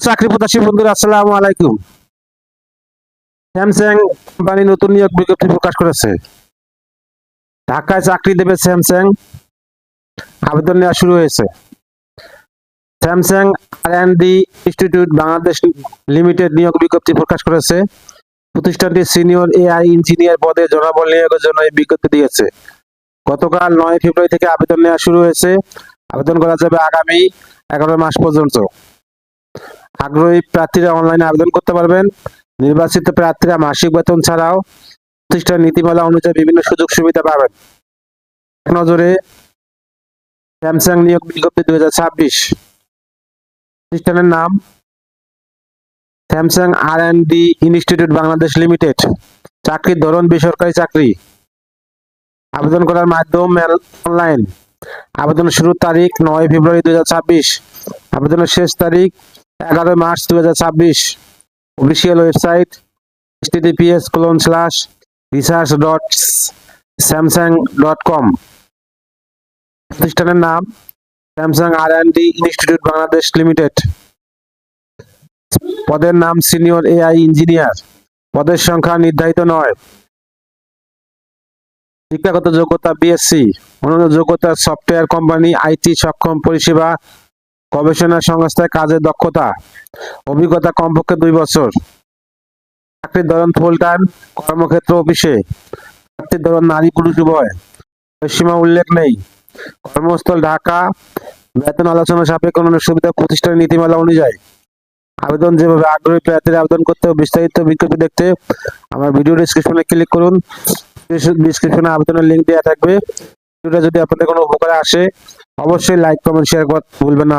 চাকরি প্রত্যাশী বন্ধুরা, আসসালামু আলাইকুম। স্যামসাং কোম্পানি নতুন নিয়োগ বিজ্ঞপ্তি প্রকাশ করেছে। ঢাকায় চাকরি দেবে স্যামসাং। আবেদন নেওয়া শুরু হয়েছে। স্যামসাং আর&ডি ইনস্টিটিউট বাংলাদেশ লিমিটেড নিয়োগ বিজ্ঞপ্তি প্রকাশ করেছে। প্রতিষ্ঠানটি সিনিয়র এআই ইঞ্জিনিয়ার পদে জনবল নিয়োগের জন্য এই বিজ্ঞপ্তি দিয়েছে। গতকাল 9 ফেব্রুয়ারি থেকে আবেদন নেওয়া শুরু হয়েছে। আবেদন করা যাবে আগামী 11 মাস পর্যন্ত। আগ্রহী প্রার্থীরা অনলাইনে আবেদন করতে পারবেন। নির্বাচিত প্রার্থীরা মাসিক বেতন ছাড়াও প্রতিষ্ঠান নীতিমালা অনুযায়ী বিভিন্ন সুযোগ সুবিধা পাবেন। এক নজরে স্যামসাং নিয়োগ বিজ্ঞপ্তি 2026। প্রতিষ্ঠানের নাম স্যামসাং আর&ডি ইনস্টিটিউট বাংলাদেশ লিমিটেড। চাকরির ধরন বেসরকারি চাকরি। আবেদন করার মাধ্যম অনলাইন। আবেদনের শুরুর তারিখ 9 ফেব্রুয়ারি 2026। আবেদনের শেষ তারিখ 11 মার্চ 2026। Official website https://research.samsung.com। প্রতিষ্ঠানের নাম স্যামসাং আর&ডি ইনস্টিটিউট বাংলাদেশ লিমিটেড। পদের নাম সিনিয়র এআই ইঞ্জিনিয়ার। পদের সংখ্যা নির্ধারিত নয়। শিক্ষাগত যোগ্যতা বিএসসি। অন্যান্য যোগ্যতা সফটওয়্যার কোম্পানি, আইটি সক্ষম পরিষেবা, গবেষণা সংস্থায় কাজের দক্ষতা, অভিজ্ঞতা কমপক্ষে 2 বছর। চাকরির ধরন ফুল টাইম, কর্মক্ষেত্র অফিসে। প্রার্থীর ধরন নারী পুরুষ উভয়। সীমা উল্লেখ নেই। কর্মস্থল ঢাকা। বেতন আলোচনা সাপেক্ষে অন্যান্য সুবিধা প্রতিষ্ঠানের নীতিমালা অনুযায়ী। আবেদন যেভাবে আগ্রহী প্রার্থীরা আবেদন করতে ও বিস্তারিত বিজ্ঞপ্তি দেখতে আমার ভিডিও ডেসক্রিপশনে ক্লিক করুন। ডেসক্রিপশনে আবেদনের লিঙ্ক দেওয়া থাকবে। ভিডিওটা যদি আপনাদের কোনো উপকারে আসে অবশ্যই লাইক কমেন্ট শেয়ার করতে ভুলবেন না।